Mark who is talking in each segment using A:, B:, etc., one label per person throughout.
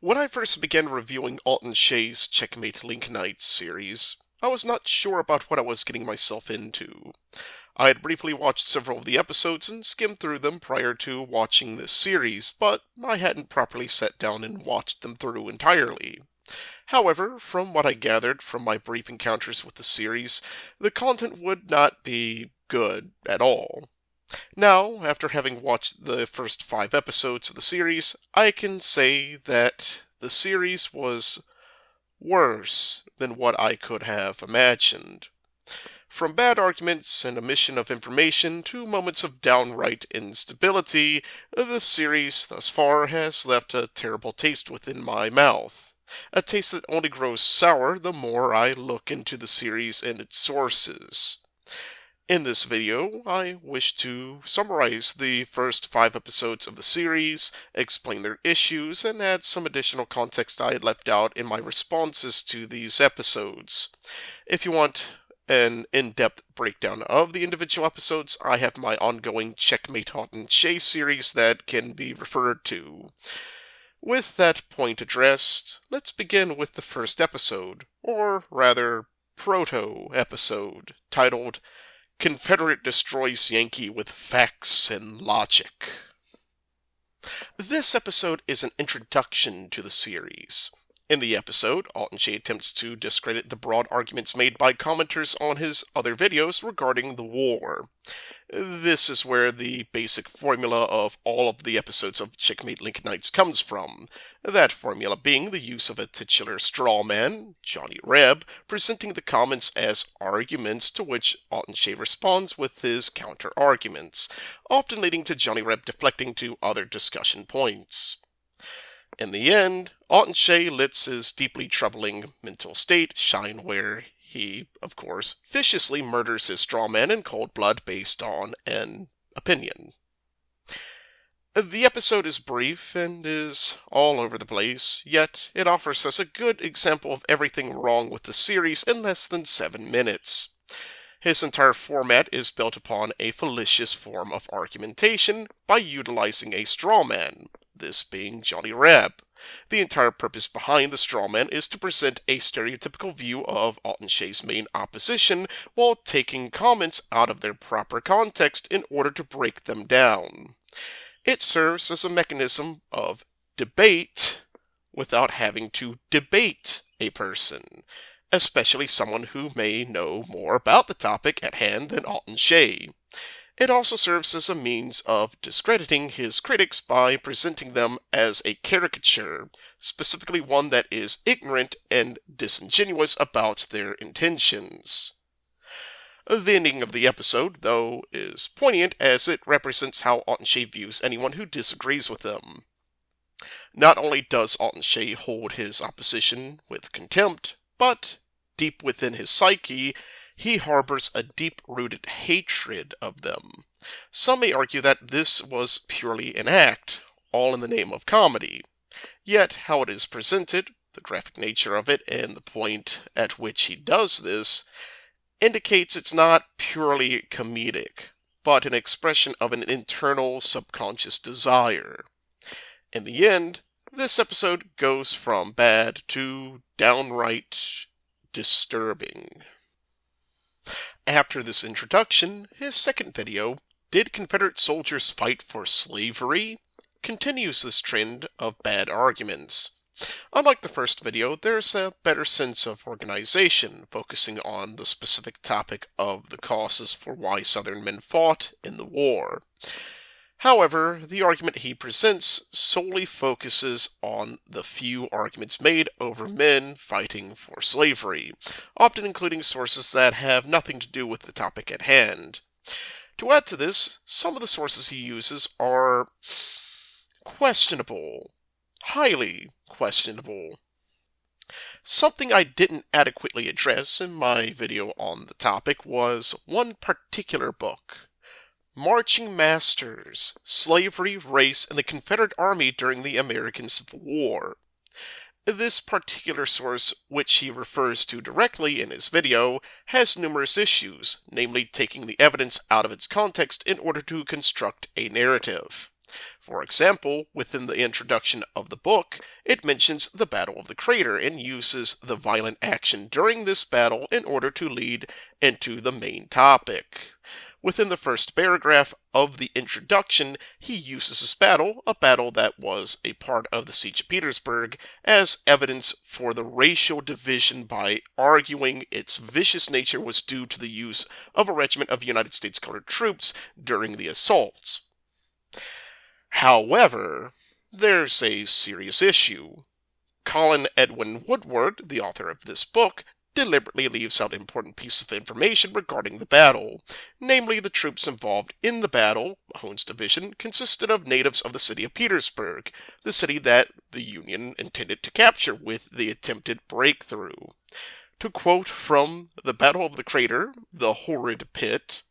A: When I first began reviewing Atun-Shei's Checkmate Lincolnites series, I was not sure about what I was getting myself into. I had briefly watched several of the episodes and skimmed through them prior to watching this series, but I hadn't properly sat down and watched them through entirely. However, from what I gathered from my brief encounters with the series, the content would not be good at all. Now, after having watched the first 5 episodes of the series, I can say that the series was worse than what I could have imagined. From bad arguments and omission of information to moments of downright instability, the series thus far has left a terrible taste within my mouth. A taste that only grows sour the more I look into the series and its sources. In this video, I wish to summarize the first 5 episodes of the series, explain their issues, and add some additional context I had left out in my responses to these episodes. If you want an in-depth breakdown of the individual episodes, I have my ongoing Checkmate Atun-Shei series that can be referred to. With that point addressed, let's begin with the first episode, or rather, proto-episode, titled Confederate Destroys Yankee with Facts and Logic. This episode is an introduction to the series. In the episode, Atun-Shei attempts to discredit the broad arguments made by commenters on his other videos regarding the war. This is where the basic formula of all of the episodes of Checkmate Lincolnites comes from, that formula being the use of a titular straw man, Johnny Reb, presenting the comments as arguments to which Atun-Shei responds with his counter-arguments, often leading to Johnny Reb deflecting to other discussion points. In the end, Atun-Shei lets his deeply troubling mental state shine where he, of course, viciously murders his straw man in cold blood based on an opinion. The episode is brief and is all over the place, yet it offers us a good example of everything wrong with the series in less than 7 minutes. His entire format is built upon a fallacious form of argumentation by utilizing a straw man, this being Johnny Reb. The entire purpose behind the straw man is to present a stereotypical view of Atun-Shei's main opposition while taking comments out of their proper context in order to break them down. It serves as a mechanism of debate without having to debate a person, especially someone who may know more about the topic at hand than Atun-Shei. It also serves as a means of discrediting his critics by presenting them as a caricature, specifically one that is ignorant and disingenuous about their intentions. The ending of the episode, though, is poignant as it represents how Atun-Shei views anyone who disagrees with him. Not only does Atun-Shei hold his opposition with contempt, but, deep within his psyche, he harbors a deep-rooted hatred of them. Some may argue that this was purely an act, all in the name of comedy. Yet, how it is presented, the graphic nature of it, and the point at which he does this, indicates it's not purely comedic, but an expression of an internal subconscious desire. In the end, this episode goes from bad to downright disturbing. After this introduction, his second video, Did Confederate Soldiers Fight for Slavery?, continues this trend of bad arguments. Unlike the first video, there's a better sense of organization, focusing on the specific topic of the causes for why Southern men fought in the war. However, the argument he presents solely focuses on the few arguments made over men fighting for slavery, often including sources that have nothing to do with the topic at hand. To add to this, some of the sources he uses are questionable, highly questionable. Something I didn't adequately address in my video on the topic was one particular book, Marching Masters, Slavery, Race, and the Confederate Army During the American Civil War. This particular source, which he refers to directly in his video, has numerous issues, namely taking the evidence out of its context in order to construct a narrative. For example, within the introduction of the book, it mentions the Battle of the Crater and uses the violent action during this battle in order to lead into the main topic. Within the first paragraph of the introduction, he uses this battle, a battle that was a part of the Siege of Petersburg, as evidence for the racial division by arguing its vicious nature was due to the use of a regiment of United States colored troops during the assaults. However, there's a serious issue. Colin Edwin Woodward, the author of this book, deliberately leaves out important pieces of information regarding the battle. Namely, the troops involved in the battle, Mahone's division, consisted of natives of the city of Petersburg, the city that the Union intended to capture with the attempted breakthrough. To quote from the Battle of the Crater, the horrid pit,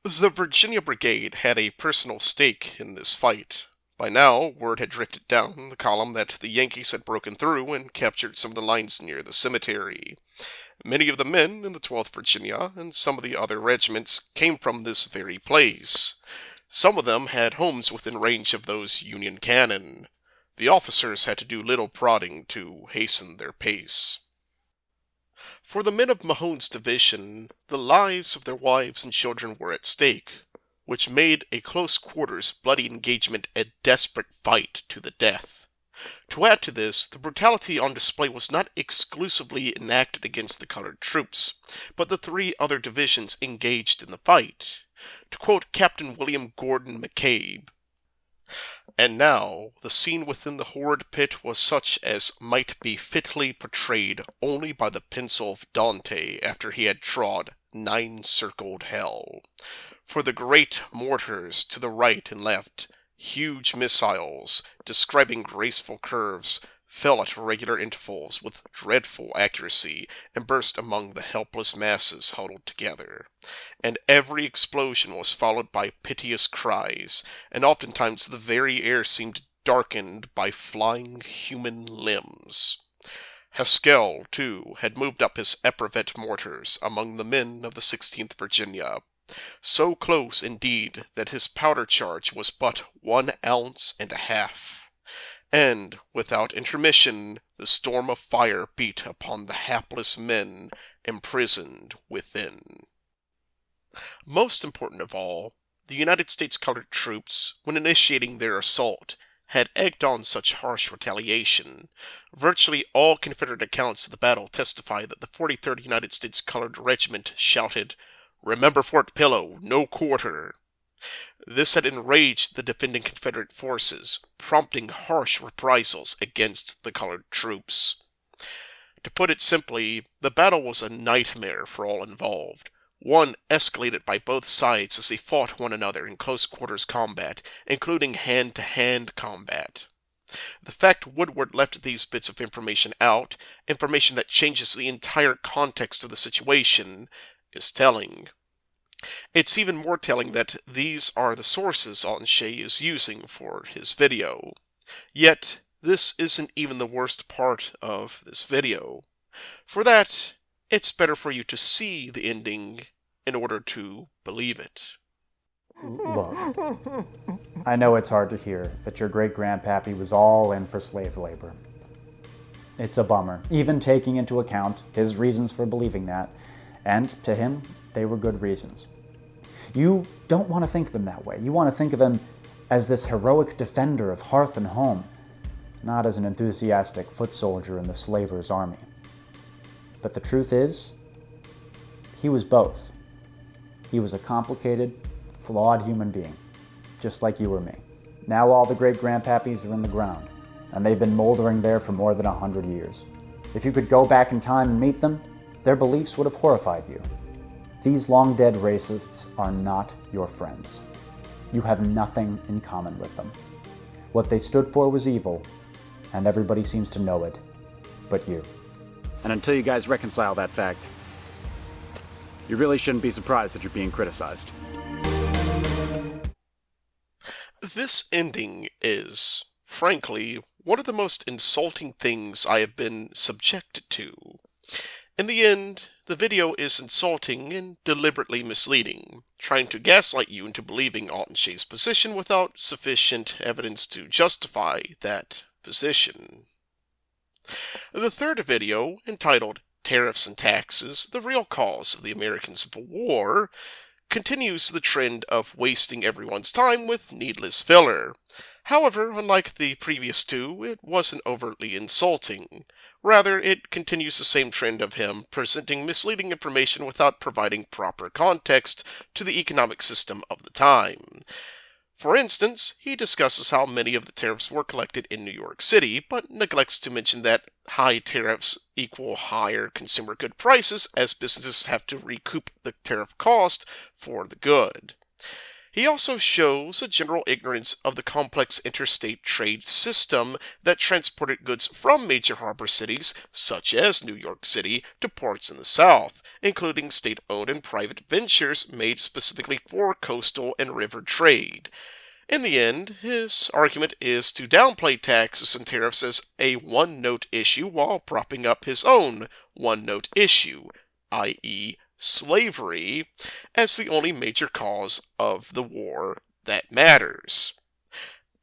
A: "The Virginia Brigade had a personal stake in this fight. By now, word had drifted down the column that the Yankees had broken through and captured some of the lines near the cemetery. Many of the men in the 12th Virginia and some of the other regiments came from this very place. Some of them had homes within range of those Union cannon. The officers had to do little prodding to hasten their pace. For the men of Mahone's division, the lives of their wives and children were at stake, which made a close quarters bloody engagement a desperate fight to the death. To add to this, the brutality on display was not exclusively enacted against the colored troops, but the three other divisions engaged in the fight. To quote Captain William Gordon McCabe, "And now, the scene within the horrid pit was such as might be fitly portrayed only by the pencil of Dante after he had trod nine-circled hell. For the great mortars to the right and left, huge missiles, describing graceful curves, fell at regular intervals with dreadful accuracy and burst among the helpless masses huddled together. And every explosion was followed by piteous cries, and oftentimes the very air seemed darkened by flying human limbs. Haskell, too, had moved up his epaulet mortars among the men of the 16th Virginia, so close, indeed, that his powder charge was but 1 ounce and a half. And, without intermission, the storm of fire beat upon the hapless men imprisoned within." Most important of all, the United States colored troops, when initiating their assault, had egged on such harsh retaliation. Virtually all Confederate accounts of the battle testify that the 43rd United States Colored Regiment shouted, "Remember Fort Pillow, no quarter." This had enraged the defending Confederate forces, prompting harsh reprisals against the colored troops. To put it simply, the battle was a nightmare for all involved. One escalated by both sides as they fought one another in close quarters combat, including hand-to-hand combat. The fact Woodward left these bits of information out, information that changes the entire context of the situation, is telling. It's even more telling that these are the sources Atun-Shei is using for his video. Yet, this isn't even the worst part of this video. For that, it's better for you to see the ending in order to believe it.
B: Look, I know it's hard to hear that your great-grandpappy was all in for slave labor. It's a bummer, even taking into account his reasons for believing that, and to him, they were good reasons. You don't want to think of him that way. You want to think of him as this heroic defender of hearth and home, not as an enthusiastic foot soldier in the slaver's army. But the truth is, he was both. He was a complicated, flawed human being, just like you or me. Now all the great-grandpappies are in the ground, and they've been moldering there for more than 100 years. If you could go back in time and meet them, their beliefs would have horrified you. These long-dead racists are not your friends. You have nothing in common with them. What they stood for was evil, and everybody seems to know it, but you.
C: And until you guys reconcile that fact, you really shouldn't be surprised that you're being criticized.
A: This ending is, frankly, one of the most insulting things I have been subjected to. In the end, the video is insulting and deliberately misleading, trying to gaslight you into believing Atun-Shei's position without sufficient evidence to justify that position. The third video, entitled Tariffs and Taxes, the Real Cause of the American Civil War, continues the trend of wasting everyone's time with needless filler. However, unlike the previous two, it wasn't overtly insulting. Rather, it continues the same trend of him presenting misleading information without providing proper context to the economic system of the time. For instance, he discusses how many of the tariffs were collected in New York City, but neglects to mention that high tariffs equal higher consumer good prices as businesses have to recoup the tariff cost for the good. He also shows a general ignorance of the complex interstate trade system that transported goods from major harbor cities, such as New York City, to ports in the South, including state-owned and private ventures made specifically for coastal and river trade. In the end, his argument is to downplay taxes and tariffs as a one-note issue while propping up his own one-note issue, i.e., slavery, as the only major cause of the war that matters.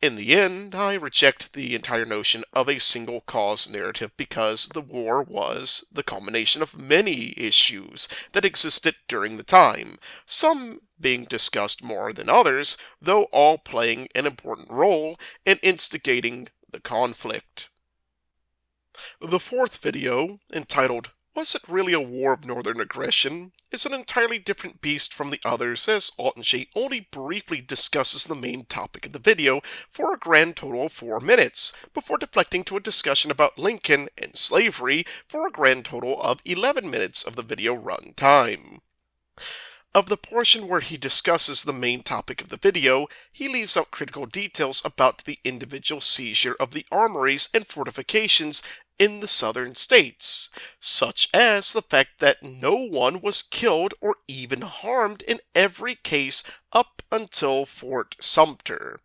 A: In the end, I reject the entire notion of a single cause narrative because the war was the culmination of many issues that existed during the time, some being discussed more than others, though all playing an important role in instigating the conflict. The fourth video, entitled Was It Really a War of Northern Aggression?, is an entirely different beast from the others, as Atun-Shei only briefly discusses the main topic of the video for a grand total of 4 minutes, before deflecting to a discussion about Lincoln and slavery for a grand total of 11 minutes of the video run time. Of the portion where he discusses the main topic of the video, he leaves out critical details about the individual seizure of the armories and fortifications in the southern states, such as the fact that no one was killed or even harmed in every case up until Fort Sumter,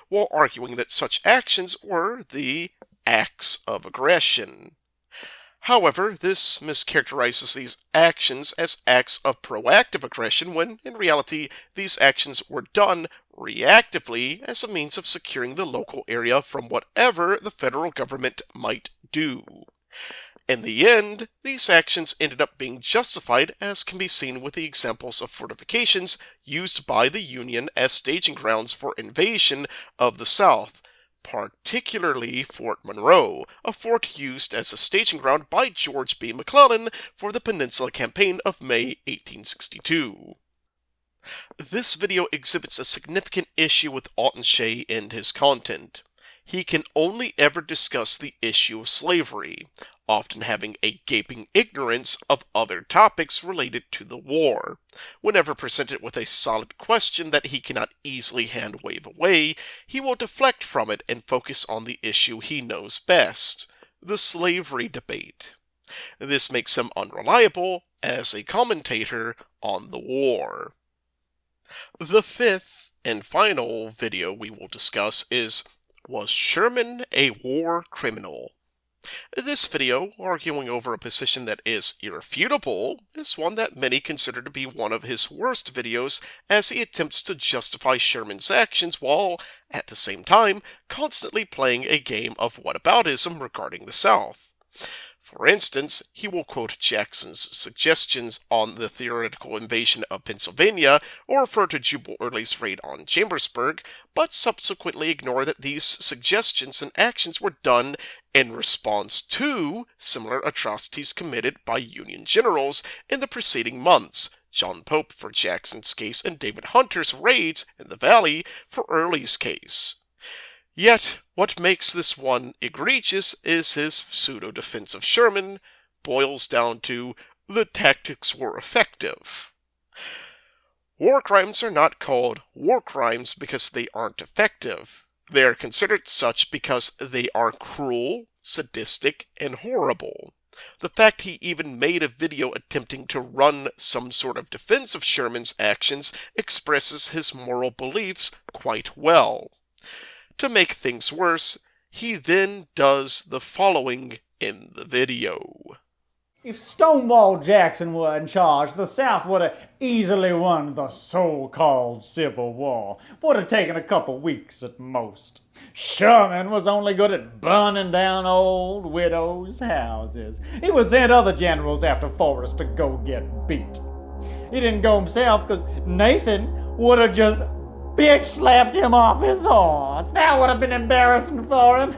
A: while arguing that such actions were the acts of aggression. However, this mischaracterizes these actions as acts of proactive aggression when, in reality, these actions were done reactively as a means of securing the local area from whatever the federal government might do. In the end, these actions ended up being justified, as can be seen with the examples of fortifications used by the Union as staging grounds for invasion of the South, particularly Fort Monroe, a fort used as a staging ground by George B. McClellan for the Peninsula Campaign of May 1862. This video exhibits a significant issue with Atun-Shei and his content. He can only ever discuss the issue of slavery, often having a gaping ignorance of other topics related to the war. Whenever presented with a solid question that he cannot easily hand-wave away, he will deflect from it and focus on the issue he knows best, the slavery debate. This makes him unreliable as a commentator on the war. The fifth and final video we will discuss is, Was Sherman a War Criminal? This video, arguing over a position that is irrefutable, is one that many consider to be one of his worst videos, as he attempts to justify Sherman's actions while, at the same time, constantly playing a game of whataboutism regarding the South. For instance, he will quote Jackson's suggestions on the theoretical invasion of Pennsylvania, or refer to Jubal Early's raid on Chambersburg, but subsequently ignore that these suggestions and actions were done in response to similar atrocities committed by Union generals in the preceding months, John Pope for Jackson's case and David Hunter's raids in the Valley for Early's case. Yet, what makes this one egregious is his pseudo-defense of Sherman boils down to, the tactics were effective. War crimes are not called war crimes because they aren't effective. They are considered such because they are cruel, sadistic, and horrible. The fact he even made a video attempting to run some sort of defense of Sherman's actions expresses his moral beliefs quite well. To make things worse, he then does the following in the video.
B: If Stonewall Jackson were in charge, the South would have easily won the so-called Civil War. Would have taken a couple weeks at most. Sherman was only good at burning down old widows' houses. He would send other generals after Forrest to go get beat. He didn't go himself because Nathan would have just bitch slapped him off his horse. That would have been embarrassing for him.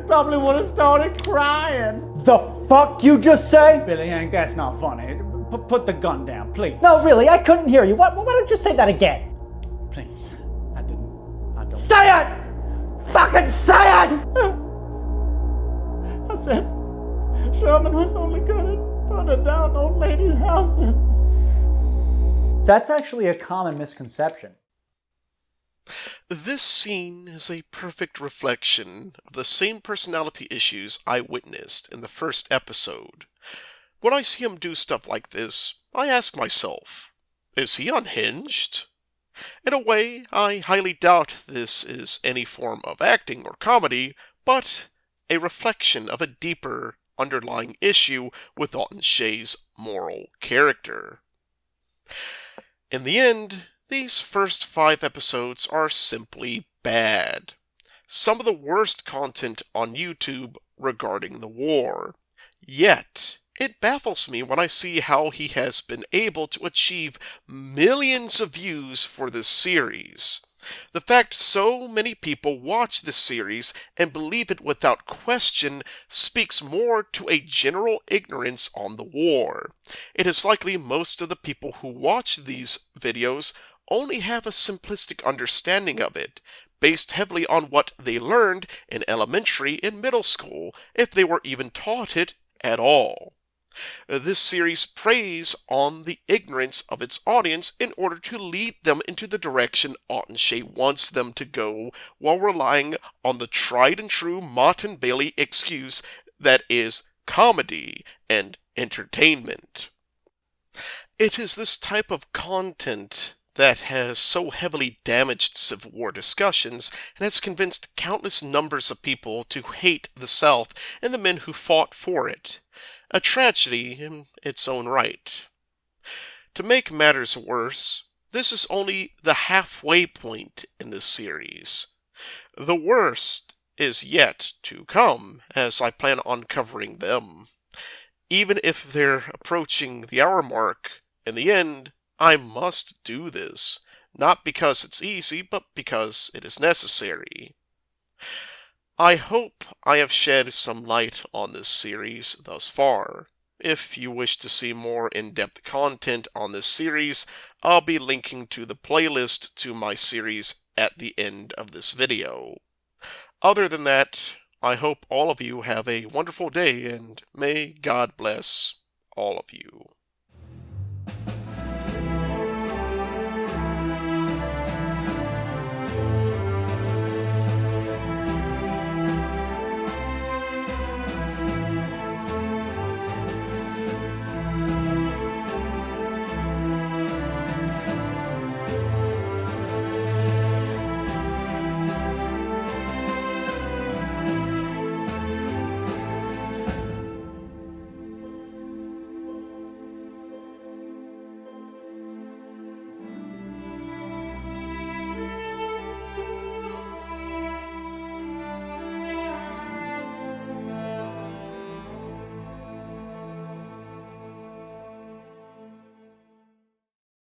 B: Probably would have started crying.
D: The fuck you just say?
B: Billy Hank, that's not funny. Put the gun down, please.
D: No, really, I couldn't hear you. Why don't you say that again?
B: Please. I don't.
D: Say it! Fucking say it!
B: I said Sherman was only good at burning down old ladies' houses.
D: That's actually a common misconception.
A: This scene is a perfect reflection of the same personality issues I witnessed in the first episode. When I see him do stuff like this, I ask myself, is he unhinged? In a way, I highly doubt this is any form of acting or comedy, but a reflection of a deeper underlying issue with Atun-Shei's moral character. In the end, these first 5 episodes are simply bad. Some of the worst content on YouTube regarding the war. Yet, it baffles me when I see how he has been able to achieve millions of views for this series. The fact so many people watch this series and believe it without question speaks more to a general ignorance on the war. It is likely most of the people who watch these videos only have a simplistic understanding of it, based heavily on what they learned in elementary and middle school, if they were even taught it at all. This series preys on the ignorance of its audience in order to lead them into the direction Atun-Shei wants them to go, while relying on the tried and true Mott and Bailey excuse that is comedy and entertainment. It is this type of content that has so heavily damaged Civil War discussions and has convinced countless numbers of people to hate the South and the men who fought for it. A tragedy in its own right. To make matters worse, this is only the halfway point in this series. The worst is yet to come, as I plan on covering them. Even if they're approaching the hour mark, in the end, I must do this, not because it's easy, but because it is necessary. I hope I have shed some light on this series thus far. If you wish to see more in-depth content on this series, I'll be linking to the playlist to my series at the end of this video. Other than that, I hope all of you have a wonderful day, and may God bless all of you.